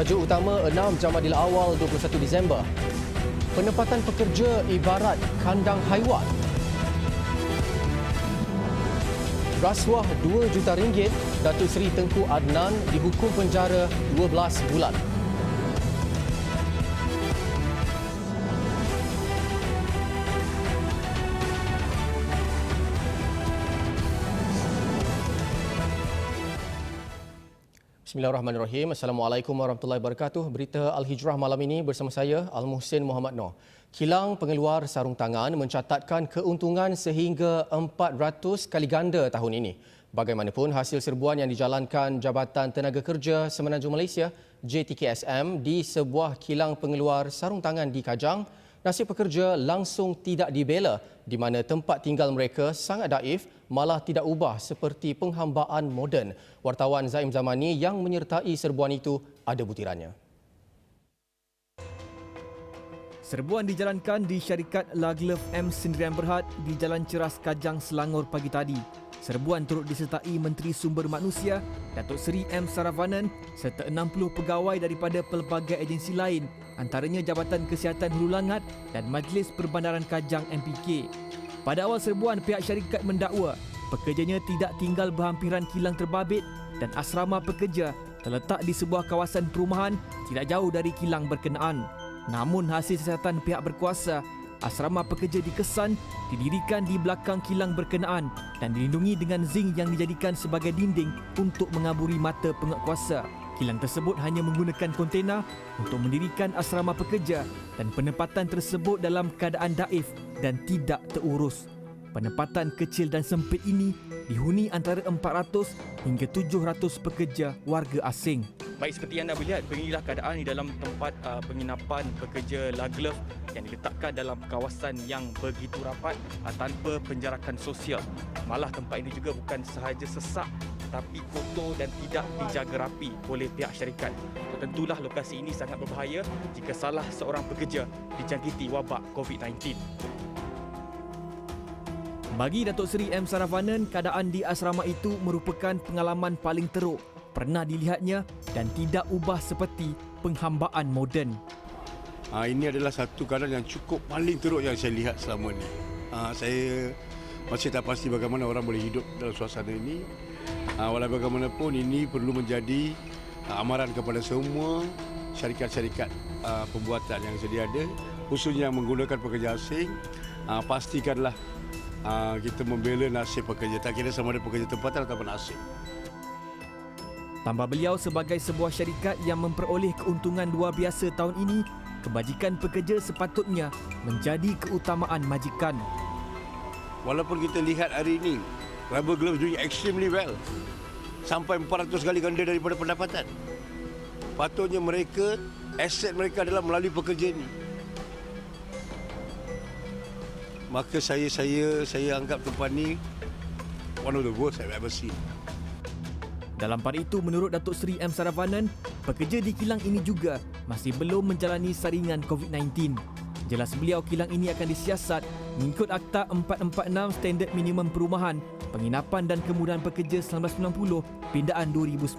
Tajuk utama 6 Jamadil Awal 21 Disember. Penempatan pekerja ibarat kandang haiwan. Rasuah RM2 juta, Datuk Seri Tengku Adnan dihukum penjara 12 bulan. Bismillahirrahmanirrahim. Assalamualaikum warahmatullahi wabarakatuh. Berita Al-Hijrah malam ini bersama saya, Al-Muhsin Muhammad Noor. Kilang pengeluar sarung tangan mencatatkan keuntungan sehingga 400 kali ganda tahun ini. Bagaimanapun, hasil serbuan yang dijalankan Jabatan Tenaga Kerja Semenanjung Malaysia JTKSM di sebuah kilang pengeluar sarung tangan di Kajang, nasib pekerja langsung tidak dibela di mana tempat tinggal mereka sangat daif, malah tidak ubah seperti penghambaan moden. Wartawan Zaim Zamani yang menyertai serbuan itu ada butirannya. Serbuan dijalankan di syarikat Laglove M. Sendirian Berhad di Jalan Ceras Kajang, Selangor pagi tadi. Serbuan turut disertai Menteri Sumber Manusia, Datuk Seri M. Saravanan serta 60 pegawai daripada pelbagai agensi lain, antaranya Jabatan Kesihatan Hulu Langat dan Majlis Perbandaran Kajang MPK. Pada awal serbuan, pihak syarikat mendakwa pekerjanya tidak tinggal berhampiran kilang terbabit dan asrama pekerja terletak di sebuah kawasan perumahan tidak jauh dari kilang berkenaan. Namun hasil siasatan pihak berkuasa, asrama pekerja dikesan didirikan di belakang kilang berkenaan dan dilindungi dengan zinc yang dijadikan sebagai dinding untuk mengaburi mata penguatkuasa. Kilang tersebut hanya menggunakan kontena untuk mendirikan asrama pekerja dan penempatan tersebut dalam keadaan daif dan tidak terurus. Penempatan kecil dan sempit ini dihuni antara 400 hingga 700 pekerja warga asing. Baik, seperti yang anda boleh lihat, beginilah keadaan di dalam tempat penginapan pekerja Laglove yang diletakkan dalam kawasan yang begitu rapat tanpa penjarakan sosial. Malah tempat ini juga bukan sahaja sesak tetapi kotor dan tidak dijaga rapi oleh pihak syarikat. Tentulah lokasi ini sangat berbahaya jika salah seorang pekerja dijangkiti wabak COVID-19. Bagi Datuk Seri M. Saravanan, keadaan di asrama itu merupakan pengalaman paling teruk pernah dilihatnya dan tidak ubah seperti penghambaan moden. Ini adalah satu keadaan yang cukup paling teruk yang saya lihat selama ini. Saya masih tak pasti bagaimana orang boleh hidup dalam suasana ini. Walau bagaimanapun, ini perlu menjadi amaran kepada semua syarikat-syarikat pembuatan yang sedia ada, khususnya yang menggunakan pekerja asing. Pastikanlah kita membela nasib pekerja, tak kira sama ada pekerja tempatan ataupun asing. Tambah beliau, sebagai sebuah syarikat yang memperoleh keuntungan luar biasa tahun ini, kebajikan pekerja sepatutnya menjadi keutamaan majikan. Walaupun kita lihat hari ini, Rubber Gloves doing extremely well. Sampai 400 kali ganda daripada pendapatan. Patutnya mereka, aset mereka adalah melalui pekerja ini. Maka saya anggap tempat ni one of the worst I've ever seen. Dalam pada itu, menurut Datuk Seri M. Saravanan, pekerja di kilang ini juga masih belum menjalani saringan COVID-19. Jelas beliau, kilang ini akan disiasat mengikut Akta 446 Standard Minimum Perumahan, Penginapan dan Kemudahan Pekerja 1990, Pindaan 2019.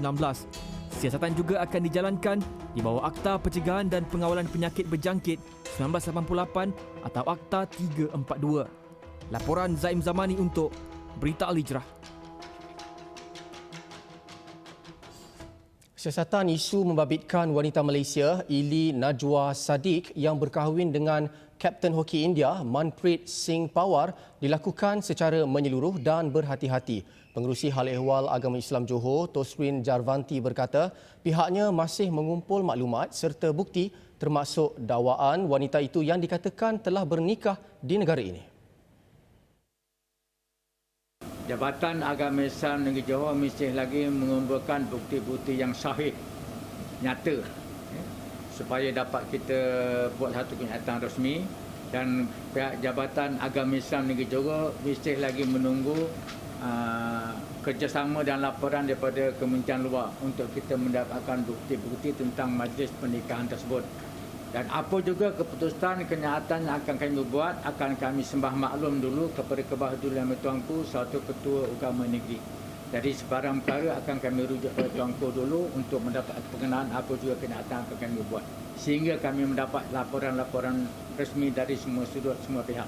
Siasatan juga akan dijalankan di bawah Akta Pencegahan dan Pengawalan Penyakit Berjangkit 1988 atau Akta 342. Laporan Zaim Zamani untuk Berita Al-Hijrah. Siasatan isu membabitkan wanita Malaysia Ili Najwa Sadiq yang berkahwin dengan Kapten Hoki India Manpreet Singh Pawar dilakukan secara menyeluruh dan berhati-hati. Pengerusi Hal Ehwal Agama Islam Johor, Tosrin Jarvanti berkata pihaknya masih mengumpul maklumat serta bukti termasuk dakwaan wanita itu yang dikatakan telah bernikah di negara ini. Jabatan Agama Islam Negeri Johor mesti lagi mengumpulkan bukti-bukti yang sahih, nyata, supaya dapat kita buat satu kenyataan rasmi, dan pihak Jabatan Agama Islam Negeri Johor mesti lagi menunggu kerjasama dan laporan daripada Kementerian Luar untuk kita mendapatkan bukti-bukti tentang majlis pernikahan tersebut. Dan apa juga keputusan kenyataan yang akan kami buat, akan kami sembah maklum dulu kepada Kebahdulan Yang Bertuanku selaku Ketua Agama Negeri. Jadi sebarang perkara akan kami rujuk ke Tuanku dulu untuk mendapat pengenaan apa juga kenyataan yang kami buat. Sehingga kami mendapat laporan-laporan resmi dari semua sudut, semua pihak.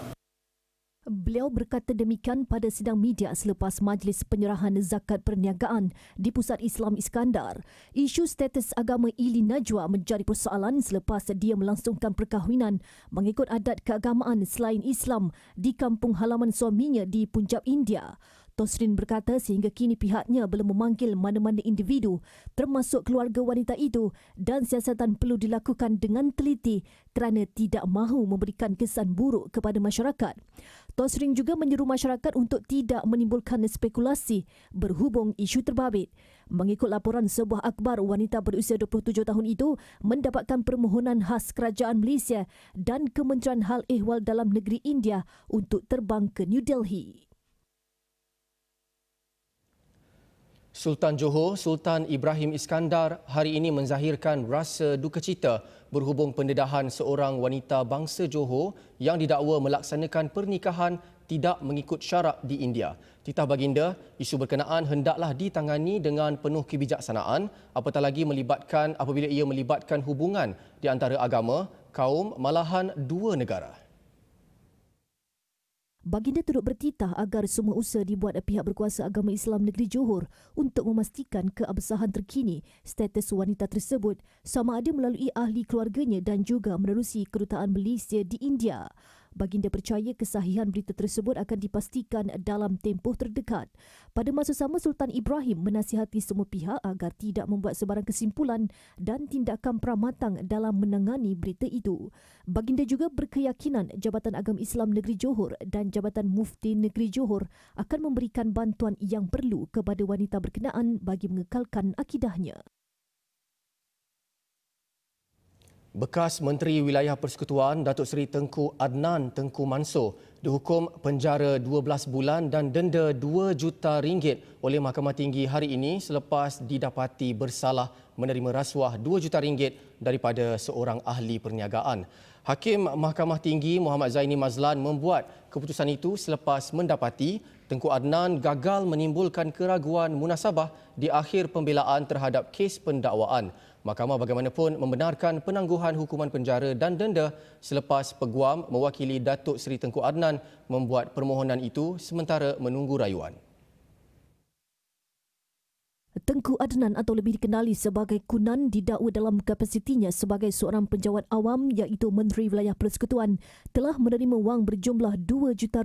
Beliau berkata demikian pada sidang media selepas majlis penyerahan zakat perniagaan di Pusat Islam Iskandar. Isu status agama Ili Najwa menjadi persoalan selepas dia melangsungkan perkahwinan mengikut adat keagamaan selain Islam di kampung halaman suaminya di Punjab, India. Tosrin berkata sehingga kini pihaknya belum memanggil mana-mana individu termasuk keluarga wanita itu dan siasatan perlu dilakukan dengan teliti kerana tidak mahu memberikan kesan buruk kepada masyarakat. Tosrin juga menyeru masyarakat untuk tidak menimbulkan spekulasi berhubung isu terbabit. Mengikut laporan sebuah akhbar, wanita berusia 27 tahun itu mendapatkan permohonan khas kerajaan Malaysia dan Kementerian Hal Ehwal Dalam Negeri India untuk terbang ke New Delhi. Sultan Johor, Sultan Ibrahim Iskandar hari ini menzahirkan rasa duka cita berhubung pendedahan seorang wanita bangsa Johor yang didakwa melaksanakan pernikahan tidak mengikut syarak di India. Titah baginda, isu berkenaan hendaklah ditangani dengan penuh kebijaksanaan apatah lagi apabila ia melibatkan hubungan di antara agama, kaum, malahan dua negara. Baginda turut bertitah agar semua usaha dibuat pihak berkuasa agama Islam negeri Johor untuk memastikan keabsahan terkini status wanita tersebut sama ada melalui ahli keluarganya dan juga menerusi kedutaan Malaysia di India. Baginda percaya kesahihan berita tersebut akan dipastikan dalam tempoh terdekat. Pada masa sama, Sultan Ibrahim menasihati semua pihak agar tidak membuat sebarang kesimpulan dan tindakan pramatang dalam menangani berita itu. Baginda juga berkeyakinan Jabatan Agama Islam Negeri Johor dan Jabatan Mufti Negeri Johor akan memberikan bantuan yang perlu kepada wanita berkenaan bagi mengekalkan akidahnya. Bekas Menteri Wilayah Persekutuan Datuk Seri Tengku Adnan Tengku Mansor dihukum penjara 12 bulan dan denda RM2 juta oleh Mahkamah Tinggi hari ini selepas didapati bersalah menerima rasuah RM2 juta daripada seorang ahli perniagaan. Hakim Mahkamah Tinggi Muhammad Zaini Mazlan membuat keputusan itu selepas mendapati Tengku Adnan gagal menimbulkan keraguan munasabah di akhir pembelaan terhadap kes pendakwaan. Mahkamah bagaimanapun membenarkan penangguhan hukuman penjara dan denda selepas peguam mewakili Datuk Seri Tengku Adnan membuat permohonan itu sementara menunggu rayuan. Tengku Adnan atau lebih dikenali sebagai Kunan didakwa dalam kapasitinya sebagai seorang penjawat awam iaitu Menteri Wilayah Persekutuan telah menerima wang berjumlah RM2 juta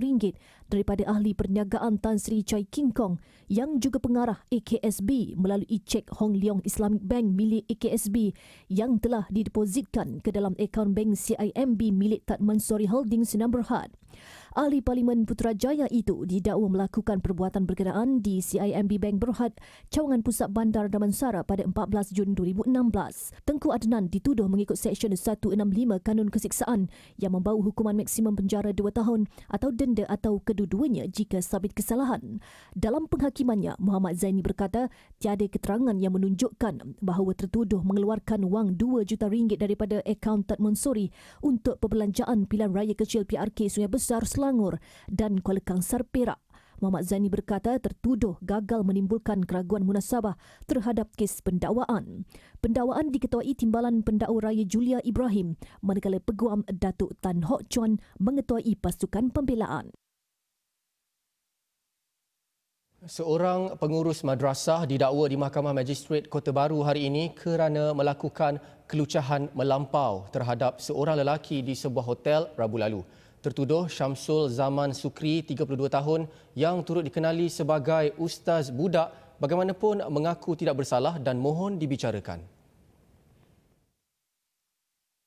daripada ahli perniagaan Tan Sri Chai King Kong yang juga pengarah AKSB melalui cek Hong Leong Islamic Bank milik AKSB yang telah didepositkan ke dalam akaun bank CIMB milik Tan Mansori Holdings Sinan Berhad. Ahli Parlimen Putrajaya itu didakwa melakukan perbuatan berkenaan di CIMB Bank Berhad, Cawangan Pusat Bandar Damansara pada 14 Jun 2016. Tengku Adnan dituduh mengikut Seksyen 165 Kanun Kesiksaan yang membawa hukuman maksimum penjara 2 tahun atau denda atau kedua-duanya jika sabit kesalahan. Dalam penghakimannya, Muhammad Zaini berkata tiada keterangan yang menunjukkan bahawa tertuduh mengeluarkan wang RM2 juta daripada akaun Tan Mansori untuk perbelanjaan pilihan raya kecil PRK Sungai Besar Selangor dan Kuala Kangsar Perak. Muhammad Zaini berkata tertuduh gagal menimbulkan keraguan munasabah terhadap kes pendakwaan. Pendakwaan diketuai Timbalan Pendakwa Raya Julia Ibrahim, manakala Peguam Datuk Tan Hock Chuan mengetuai pasukan pembelaan. Seorang pengurus madrasah didakwa di Mahkamah Magistrate Kota Baru hari ini kerana melakukan kelucahan melampau terhadap seorang lelaki di sebuah hotel Rabu lalu. Tertuduh Syamsul Zaman Sukri, 32 tahun, yang turut dikenali sebagai Ustaz Budak, bagaimanapun mengaku tidak bersalah dan mohon dibicarakan.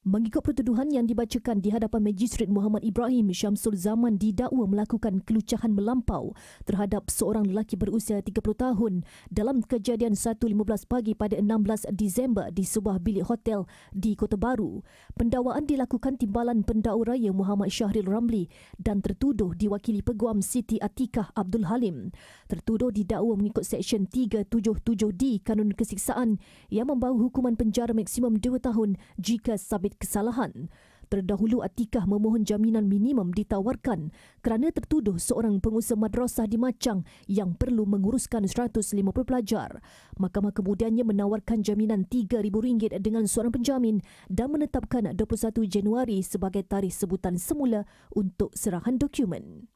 Mengikut pertuduhan yang dibacakan di hadapan Magistrate Muhammad Ibrahim, Syamsul Zaman didakwa melakukan kelucahan melampau terhadap seorang lelaki berusia 30 tahun dalam kejadian 1.15 pagi pada 16 Disember di sebuah bilik hotel di Kota Baru. Pendakwaan dilakukan Timbalan Pendakwa Raya Muhammad Syahril Ramli dan tertuduh diwakili Peguam Siti Atikah Abdul Halim. Tertuduh didakwa mengikut Seksyen 377D Kanun Kesiksaan yang membawa hukuman penjara maksimum 2 tahun jika sabit kesalahan. Terdahulu Atikah memohon jaminan minimum ditawarkan kerana tertuduh seorang pengusaha madrasah di Machang yang perlu menguruskan 150 pelajar. Mahkamah kemudiannya menawarkan jaminan RM3,000 dengan seorang penjamin dan menetapkan 21 Januari sebagai tarikh sebutan semula untuk serahan dokumen.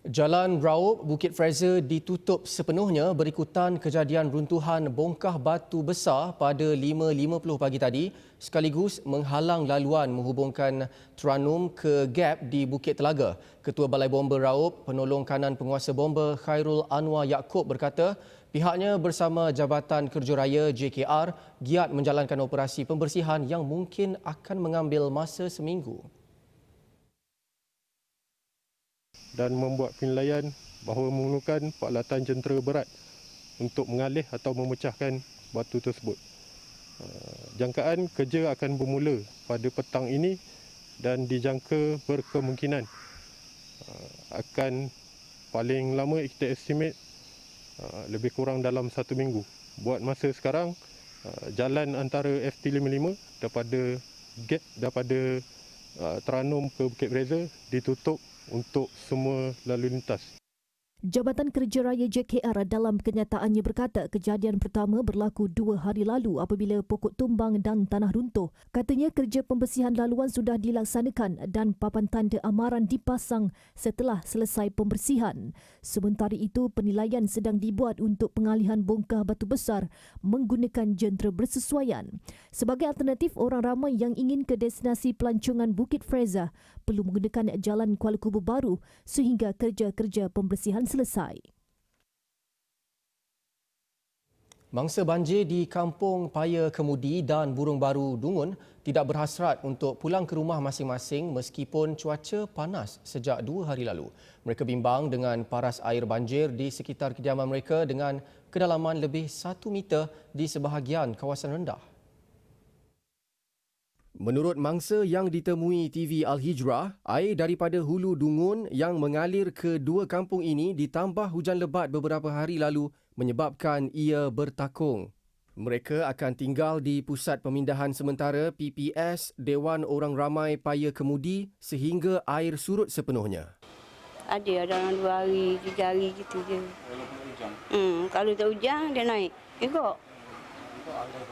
Jalan Raup Bukit Fraser ditutup sepenuhnya berikutan kejadian runtuhan bongkah batu besar pada 5.50 pagi tadi sekaligus menghalang laluan menghubungkan Terenum ke Gap di Bukit Telaga. Ketua Balai Bomba Raup, penolong kanan penguasa bomba Khairul Anwar Yaakob berkata pihaknya bersama Jabatan Kerja Raya JKR giat menjalankan operasi pembersihan yang mungkin akan mengambil masa seminggu. Dan membuat penilaian bahawa memerlukan peralatan jentera berat untuk mengalih atau memecahkan batu tersebut. Jangkaan kerja akan bermula pada petang ini dan dijangka berkemungkinan akan paling lama kita estimate lebih kurang dalam 1 minggu. Buat masa sekarang, jalan antara FT55 daripada Terenum ke Bukit Fraser ditutup untuk semua lalu lintas. Jabatan Kerja Raya JKR dalam kenyataannya berkata kejadian pertama berlaku 2 hari lalu apabila pokok tumbang dan tanah runtuh. Katanya kerja pembersihan laluan sudah dilaksanakan dan papan tanda amaran dipasang setelah selesai pembersihan. Sementara itu, penilaian sedang dibuat untuk pengalihan bongkah batu besar menggunakan jentera bersesuaian. Sebagai alternatif, orang ramai yang ingin ke destinasi pelancongan Bukit Fraser perlu menggunakan jalan Kuala Kubur baru sehingga kerja-kerja pembersihan selesai. Mangsa banjir di Kampung Paya Kemudi dan Burung Baru Dungun tidak berhasrat untuk pulang ke rumah masing-masing meskipun cuaca panas sejak 2 hari lalu. Mereka bimbang dengan paras air banjir di sekitar kediaman mereka dengan kedalaman lebih 1 meter di sebahagian kawasan rendah. Menurut mangsa yang ditemui TV Al-Hijrah, air daripada Hulu Dungun yang mengalir ke 2 kampung ini ditambah hujan lebat beberapa hari lalu menyebabkan ia bertakung. Mereka akan tinggal di Pusat Pemindahan Sementara PPS Dewan Orang Ramai Paya Kemudi sehingga air surut sepenuhnya. Ada dalam 2 hari, 3 hari gitu je. Kalau tak hujan, dia naik. Ikut.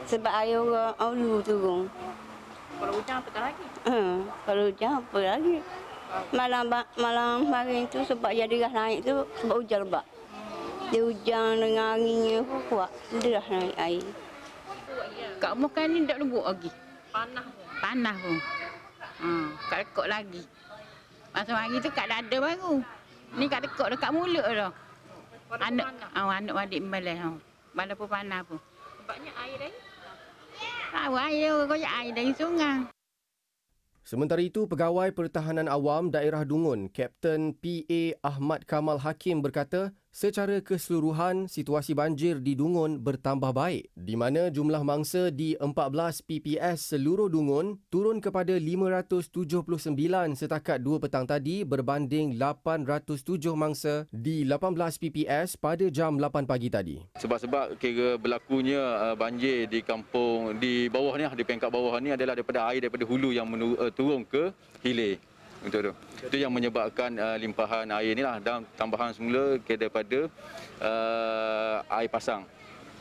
Sebab air orang Hulu turun. Kalau hujan apa lagi? Kalau hujan apa lagi? Malam hari tu sebab dia deras naik tu sebab hujan lebat. Dia hujan dengan anginnya pun kuat, deras naik air. Kat rumah kan ni tak lembut lagi. Panas pun. Panas pun. Kat lekuk lagi. Masa hari tu kat dada baru. Ni kat lekuk dekat mulut dah. Anak adik membalas. Balas pun panas pun. Sebabnya air dari? Air koyak air dari sungai. Sementara itu, Pegawai Pertahanan Awam Daerah Dungun, Kapten PA Ahmad Kamal Hakim berkata, secara keseluruhan situasi banjir di Dungun bertambah baik, di mana jumlah mangsa di 14 PPS seluruh Dungun turun kepada 579 setakat 2 petang tadi berbanding 807 mangsa di 18 PPS pada jam 8 pagi tadi. Sebab kira berlakunya banjir di kampung di bawah ni, di peringkat bawah ni adalah daripada air daripada hulu yang turun ke hilir. Untuk itu yang menyebabkan limpahan air ni lah, dan tambahan semula daripada air pasang.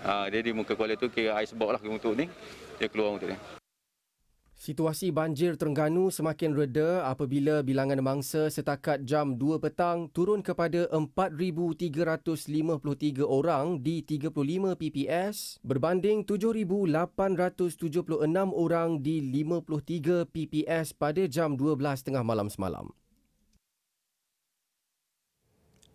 Jadi muka kuala tu kira air sebab lah untuk ni, dia keluar untuk ni. Situasi banjir Terengganu semakin reda apabila bilangan mangsa setakat jam 2 petang turun kepada 4,353 orang di 35 PPS berbanding 7,876 orang di 53 PPS pada jam 12 tengah malam semalam.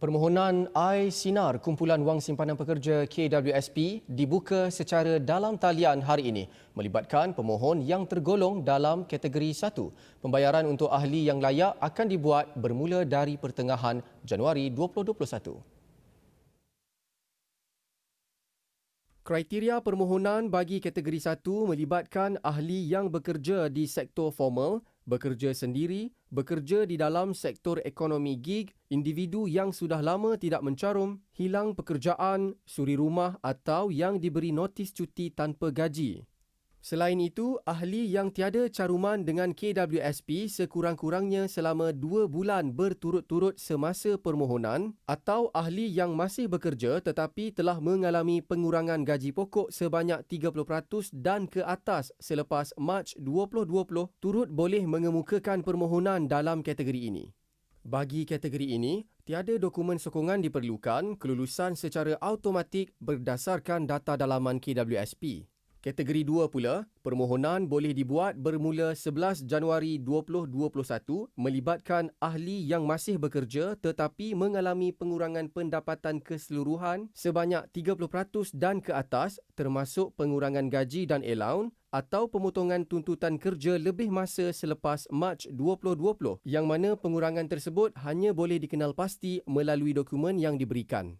Permohonan iSinar Kumpulan Wang Simpanan Pekerja KWSP dibuka secara dalam talian hari ini melibatkan pemohon yang tergolong dalam kategori 1. Pembayaran untuk ahli yang layak akan dibuat bermula dari pertengahan Januari 2021. Kriteria permohonan bagi kategori 1 melibatkan ahli yang bekerja di sektor formal, bekerja sendiri, bekerja di dalam sektor ekonomi gig, individu yang sudah lama tidak mencarum, hilang pekerjaan, suri rumah atau yang diberi notis cuti tanpa gaji. Selain itu, ahli yang tiada caruman dengan KWSP sekurang-kurangnya selama 2 bulan berturut-turut semasa permohonan atau ahli yang masih bekerja tetapi telah mengalami pengurangan gaji pokok sebanyak 30% dan ke atas selepas Mac 2020 turut boleh mengemukakan permohonan dalam kategori ini. Bagi kategori ini, tiada dokumen sokongan diperlukan, kelulusan secara automatik berdasarkan data dalaman KWSP. Kategori 2 pula, permohonan boleh dibuat bermula 11 Januari 2021 melibatkan ahli yang masih bekerja tetapi mengalami pengurangan pendapatan keseluruhan sebanyak 30% dan ke atas termasuk pengurangan gaji dan allowance atau pemotongan tuntutan kerja lebih masa selepas Mac 2020 yang mana pengurangan tersebut hanya boleh dikenal pasti melalui dokumen yang diberikan.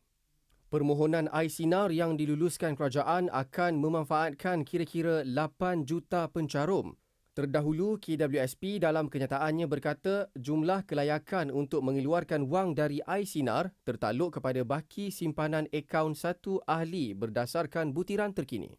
Permohonan iSinar yang diluluskan kerajaan akan memanfaatkan kira-kira 8 juta pencarum. Terdahulu, KWSP dalam kenyataannya berkata jumlah kelayakan untuk mengeluarkan wang dari iSinar tertakluk kepada baki simpanan akaun satu ahli berdasarkan butiran terkini.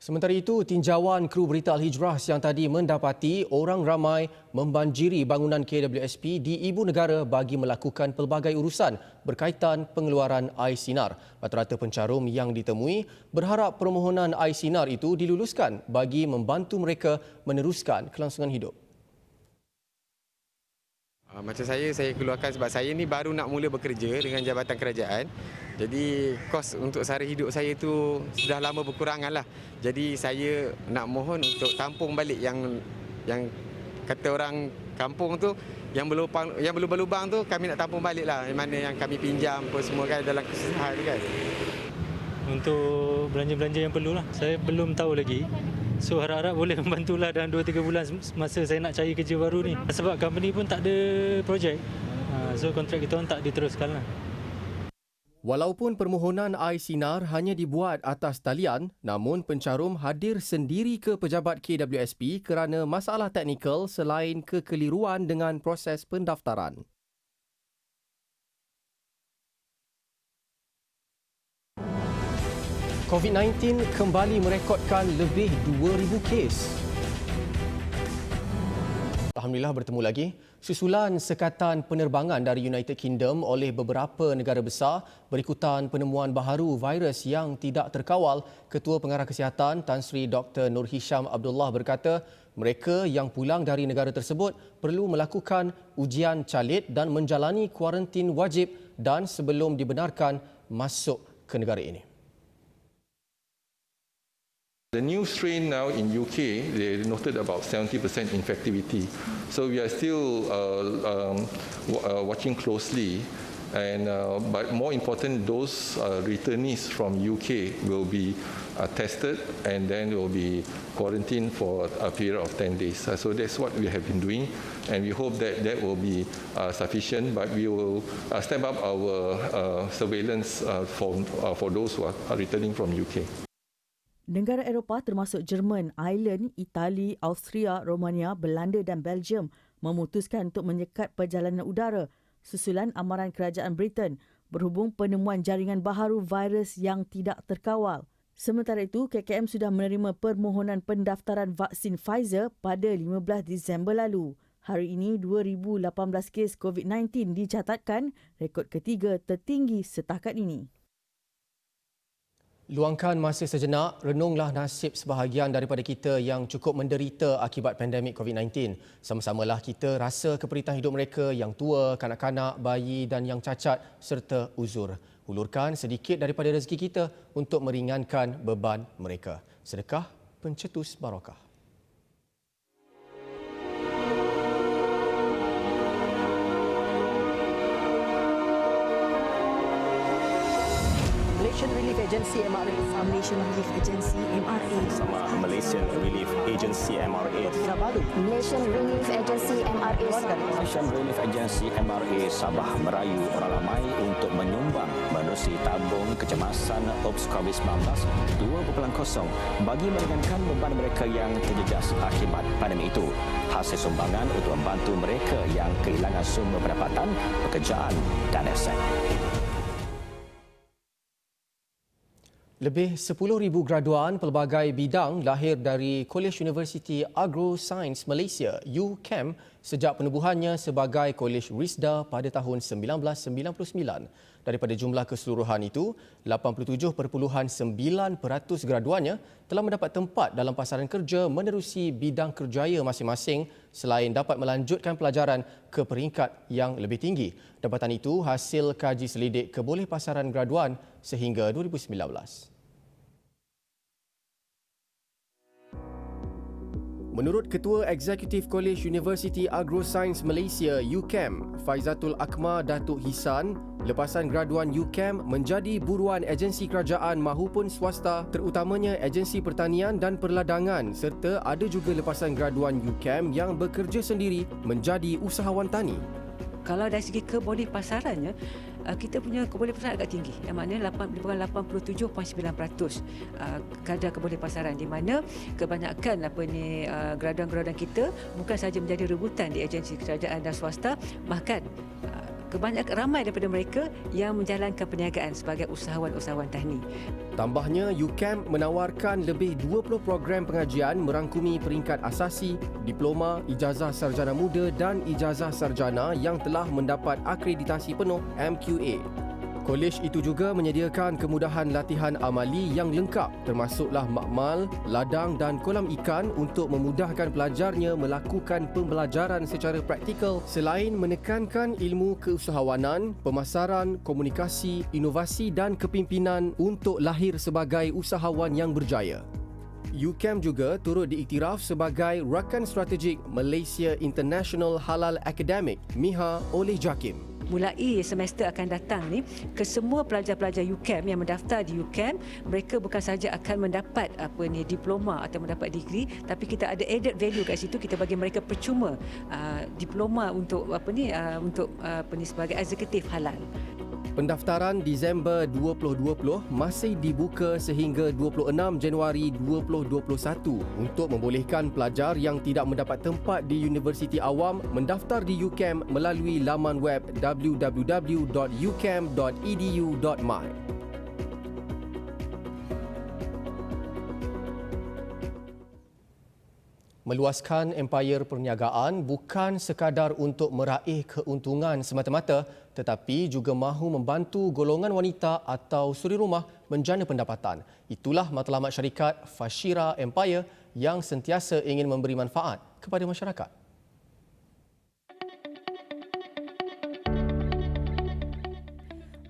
Sementara itu, tinjauan kru berita Al-Hijrah siang tadi mendapati orang ramai membanjiri bangunan KWSP di ibu negara bagi melakukan pelbagai urusan berkaitan pengeluaran iSinar. Rata-rata pencarum yang ditemui berharap permohonan iSinar itu diluluskan bagi membantu mereka meneruskan kelangsungan hidup. Macam saya keluarkan sebab saya ni baru nak mula bekerja dengan jabatan kerajaan. Jadi kos untuk sara hidup saya tu sudah lama berkurangan lah. Jadi saya nak mohon untuk tampung balik yang kata orang kampung tu yang berlubang-lubang tu kami nak tampung balik lah. Yang mana yang kami pinjam pun semua kan dalam kesusahan kan. Untuk belanja-belanja yang perlu lah. Saya belum tahu lagi. So harap-harap boleh membantulah dalam 2-3 bulan masa saya nak cari kerja baru ni. Sebab company pun tak ada projek. So kontrak kita pun tak diteruskan lah. Walaupun permohonan iSinar hanya dibuat atas talian, namun pencarum hadir sendiri ke pejabat KWSP kerana masalah teknikal selain kekeliruan dengan proses pendaftaran. COVID-19 kembali merekodkan lebih 2,000 kes. Alhamdulillah bertemu lagi. Susulan sekatan penerbangan dari United Kingdom oleh beberapa negara besar berikutan penemuan baharu virus yang tidak terkawal, Ketua Pengarah Kesihatan Tan Sri Dr. Nur Hisham Abdullah berkata mereka yang pulang dari negara tersebut perlu melakukan ujian calit dan menjalani kuarantin wajib dan sebelum dibenarkan masuk ke negara ini. The new strain now in UK, they noted about 70% infectivity. So we are still watching closely. But more important, those returnees from UK will be tested and then will be quarantined for a period of 10 days. So that's what we have been doing, and we hope that that will be sufficient. But we will step up our surveillance for those who are returning from UK. Negara Eropah termasuk Jerman, Ireland, Itali, Austria, Romania, Belanda dan Belgium memutuskan untuk menyekat perjalanan udara susulan amaran kerajaan Britain berhubung penemuan jaringan baharu virus yang tidak terkawal. Sementara itu, KKM sudah menerima permohonan pendaftaran vaksin Pfizer pada 15 Disember lalu. Hari ini, 2,018 kes COVID-19 dicatatkan, rekod ketiga tertinggi setakat ini. Luangkan masa sejenak, renunglah nasib sebahagian daripada kita yang cukup menderita akibat pandemik COVID-19. Sama-samalah kita rasa keperitan hidup mereka yang tua, kanak-kanak, bayi dan yang cacat serta uzur. Hulurkan sedikit daripada rezeki kita untuk meringankan beban mereka. Sedekah pencetus barakah. Malaysian Relief Agency MRA. Malaysian Relief Agency MRA. Sama Malaysian Relief Agency MRA. Kinabalu. Malaysian Relief Agency MRA. Malaysian Relief Agency MRA Sabah merayu orang ramai untuk menyumbang menerusi tabung kecemasan OPS COVID-19 2.0 bagi meringankan beban mereka yang terjejas akibat pandemik itu. Hasil sumbangan untuk membantu mereka yang kehilangan sumber pendapatan, pekerjaan dan aset. Lebih 10,000 graduan pelbagai bidang lahir dari College University Agro-Science Malaysia UCAM sejak penubuhannya sebagai Kolej RISDA pada tahun 1999. Daripada jumlah keseluruhan itu, 87.9% graduannya telah mendapat tempat dalam pasaran kerja menerusi bidang kerjaya masing-masing selain dapat melanjutkan pelajaran ke peringkat yang lebih tinggi. Dapatan itu hasil kaji selidik kebolehpasaran graduan sehingga 2019. Menurut Ketua Eksekutif Kolej University Agro-Science Malaysia UCAM, Faizatul Akmal Datuk Hisan, lepasan graduan UCAM menjadi buruan agensi kerajaan mahupun swasta terutamanya agensi pertanian dan perladangan serta ada juga lepasan graduan UCAM yang bekerja sendiri menjadi usahawan tani. Kalau dari segi kebolehpasarannya, kita punya kebolehpasaran agak tinggi. Yang maknanya 87.9% kadar kebolehpasaran di mana kebanyakan graduan-graduan kita bukan sahaja menjadi rebutan di agensi kerajaan dan swasta, bahkan kebanyakan ramai daripada mereka yang menjalankan perniagaan sebagai usahawan-usahawan tani. Tambahnya, UCAM menawarkan lebih 20 program pengajian merangkumi peringkat asasi, diploma, ijazah sarjana muda dan ijazah sarjana yang telah mendapat akreditasi penuh MQA. Kolej itu juga menyediakan kemudahan latihan amali yang lengkap termasuklah makmal, ladang dan kolam ikan untuk memudahkan pelajarnya melakukan pembelajaran secara praktikal selain menekankan ilmu keusahawanan, pemasaran, komunikasi, inovasi dan kepimpinan untuk lahir sebagai usahawan yang berjaya. UCAM juga turut diiktiraf sebagai Rakan Strategik Malaysia International Halal Academic MIHA oleh JAKIM. Mulai semester akan datang ni, ke semua pelajar-pelajar UCAM yang mendaftar di UCAM, mereka bukan sahaja akan mendapat diploma atau mendapat degree, tapi kita ada added value kat situ. Kita bagi mereka percuma diploma untuk sebagai eksekutif halal. Pendaftaran Disember 2020 masih dibuka sehingga 26 Januari 2021 untuk membolehkan pelajar yang tidak mendapat tempat di universiti awam mendaftar di UCAM melalui laman web www.ucam.edu.my. Meluaskan empayar perniagaan bukan sekadar untuk meraih keuntungan semata-mata tetapi juga mahu membantu golongan wanita atau suri rumah menjana pendapatan. Itulah matlamat syarikat Fashira Empire yang sentiasa ingin memberi manfaat kepada masyarakat.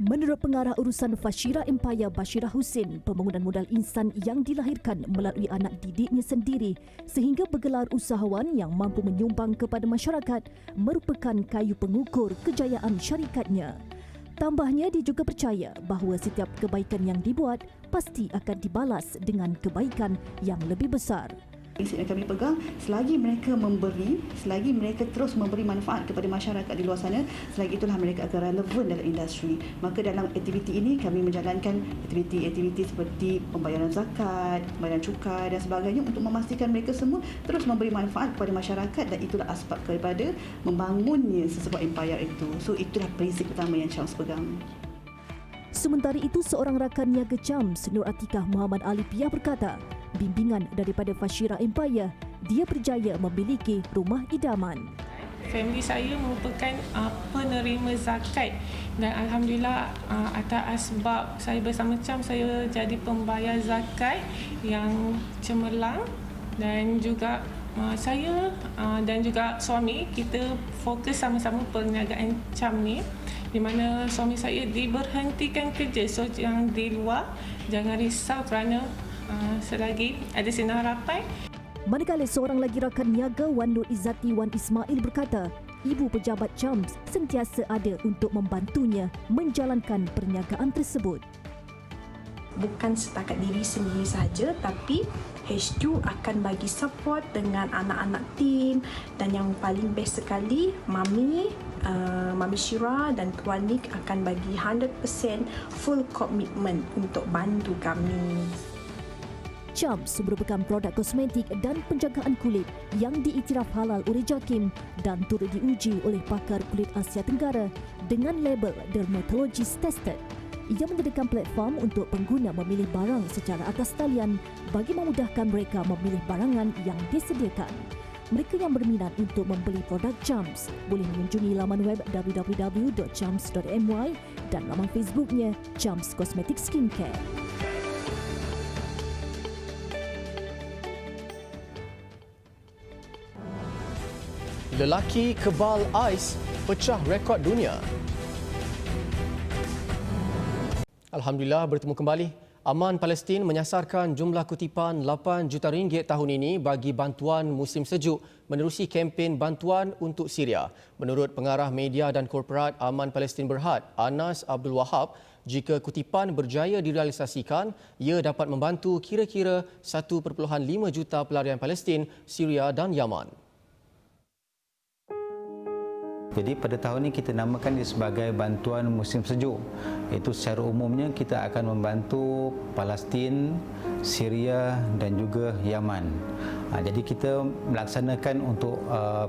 Menurut pengarah urusan Fashira Empire Bashirah Husin, pembangunan modal insan yang dilahirkan melalui anak didiknya sendiri sehingga bergelar usahawan yang mampu menyumbang kepada masyarakat merupakan kayu pengukur kejayaan syarikatnya. Tambahnya, dia juga percaya bahawa setiap kebaikan yang dibuat pasti akan dibalas dengan kebaikan yang lebih besar. Prinsip yang kami pegang, selagi mereka memberi, selagi mereka terus memberi manfaat kepada masyarakat di luar sana, selagi itulah mereka akan relevan dalam industri. Maka dalam aktiviti ini kami menjalankan aktiviti-aktiviti seperti pembayaran zakat, pembayaran cukai dan sebagainya untuk memastikan mereka semua terus memberi manfaat kepada masyarakat dan itulah asbab kepada membangunnya sesebuah empire itu. So itulah prinsip utama yang Syams pegang. Sementara itu, seorang rakan niaga Syams, Nur Atikah Muhammad Ali Piah berkata, bimbingan daripada Fashira Empire, dia berjaya memiliki rumah idaman. Family saya merupakan penerima zakat dan Alhamdulillah atas sebab saya bersama Syams, saya jadi pembayar zakat yang cemerlang dan juga saya dan juga suami kita fokus sama-sama perniagaan Syams ni, di mana suami saya diberhentikan kerja. So yang di luar jangan risau kerana selagi ada sinar harapan. Manakala seorang lagi rakan niaga Wan Nur Izzati Wan Ismail berkata, ibu pejabat Syams sentiasa ada untuk membantunya menjalankan perniagaan tersebut. Bukan setakat diri sendiri sahaja, tapi HQ akan bagi support dengan anak-anak tim dan yang paling best sekali, Mami Shira dan Tuan Nick akan bagi 100% full commitment untuk bantu kami. Syams merupakan produk kosmetik dan penjagaan kulit yang diiktiraf halal oleh JAKIM dan turut diuji oleh pakar kulit Asia Tenggara dengan label Dermatologist Tested. Ia menyediakan platform untuk pengguna memilih barang secara atas talian bagi memudahkan mereka memilih barangan yang disediakan. Mereka yang berminat untuk membeli produk Charms boleh mengunjungi laman web www.charms.my dan laman Facebooknya Charms Cosmetic Skincare. Lelaki kebal ais pecah rekod dunia. Alhamdulillah, bertemu kembali. Aman Palestin menyasarkan jumlah kutipan 8 juta ringgit tahun ini bagi bantuan musim sejuk menerusi kempen bantuan untuk Syria. Menurut pengarah media dan korporat Aman Palestin Berhad, Anas Abdul Wahab, jika kutipan berjaya direalisasikan, ia dapat membantu kira-kira 1.5 juta pelarian Palestin, Syria dan Yaman. Jadi pada tahun ini kita namakan dia sebagai bantuan musim sejuk. Itu secara umumnya kita akan membantu Palestin, Syria dan juga Yaman. Jadi kita melaksanakan untuk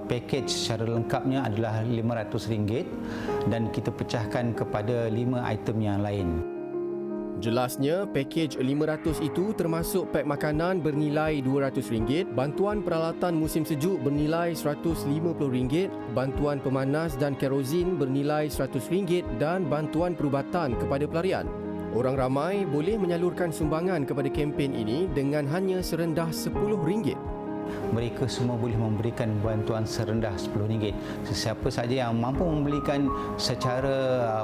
pakej secara lengkapnya adalah RM500 dan kita pecahkan kepada 5 item yang lain. Jelasnya, pakej 500 itu termasuk pek makanan bernilai RM200, bantuan peralatan musim sejuk bernilai RM150, bantuan pemanas dan kerozin bernilai RM100 dan bantuan perubatan kepada pelarian. Orang ramai boleh menyalurkan sumbangan kepada kempen ini dengan hanya serendah RM10. Mereka semua boleh memberikan bantuan serendah RM10. Sesiapa saja yang mampu membelikan secara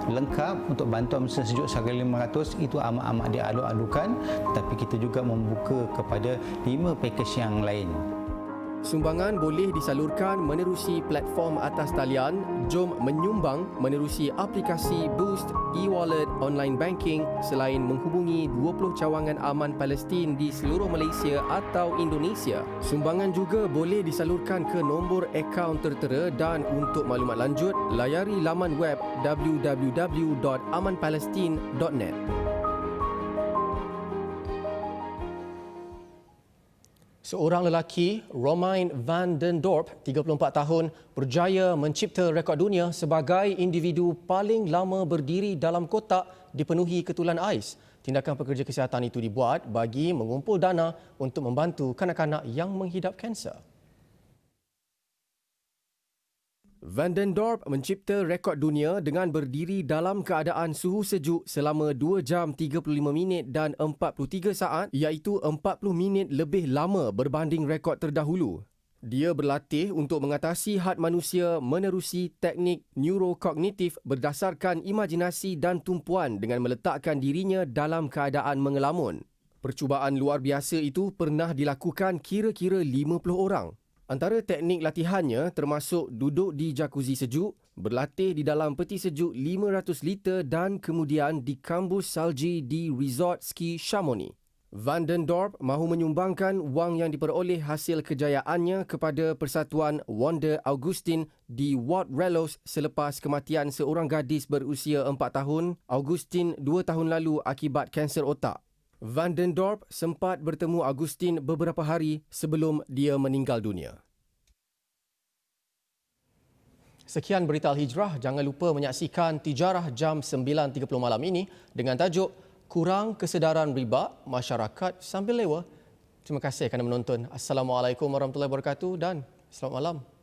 lengkap untuk bantuan musim sejuk seharga RM500 itu amat-amat dialu-alukan, tetapi kita juga membuka kepada 5 pakej yang lain. Sumbangan boleh disalurkan menerusi platform atas talian Jom Menyumbang menerusi aplikasi Boost, e-wallet, online banking selain menghubungi 20 cawangan Aman Palestin di seluruh Malaysia atau Indonesia. Sumbangan juga boleh disalurkan ke nombor akaun tertera dan untuk maklumat lanjut, layari laman web www.amanpalestin.net. Seorang lelaki, Romain van den Dorp, 34 tahun, berjaya mencipta rekod dunia sebagai individu paling lama berdiri dalam kotak dipenuhi ketulan ais. Tindakan pekerja kesihatan itu dibuat bagi mengumpul dana untuk membantu kanak-kanak yang menghidap kanser. Van den Dorp mencipta rekod dunia dengan berdiri dalam keadaan suhu sejuk selama 2 jam 35 minit dan 43 saat, iaitu 40 minit lebih lama berbanding rekod terdahulu. Dia berlatih untuk mengatasi had manusia menerusi teknik neurokognitif berdasarkan imajinasi dan tumpuan dengan meletakkan dirinya dalam keadaan mengelamun. Percubaan luar biasa itu pernah dilakukan kira-kira 50 orang. Antara teknik latihannya termasuk duduk di jacuzzi sejuk, berlatih di dalam peti sejuk 500 liter dan kemudian di kambus salji di Resort Ski Chamonix. Van den Dorp mahu menyumbangkan wang yang diperoleh hasil kejayaannya kepada Persatuan Wanda Augustin di Ward Relos selepas kematian seorang gadis berusia 4 tahun, Augustin 2 tahun lalu akibat kanser otak. Van den Dorp sempat bertemu Augustin beberapa hari sebelum dia meninggal dunia. Sekian berita Al-Hijrah. Jangan lupa menyaksikan Tijarah jam 9.30 malam ini dengan tajuk Kurang Kesedaran Riba Masyarakat Sambil Lewa. Terima kasih kerana menonton. Assalamualaikum warahmatullahi wabarakatuh dan selamat malam.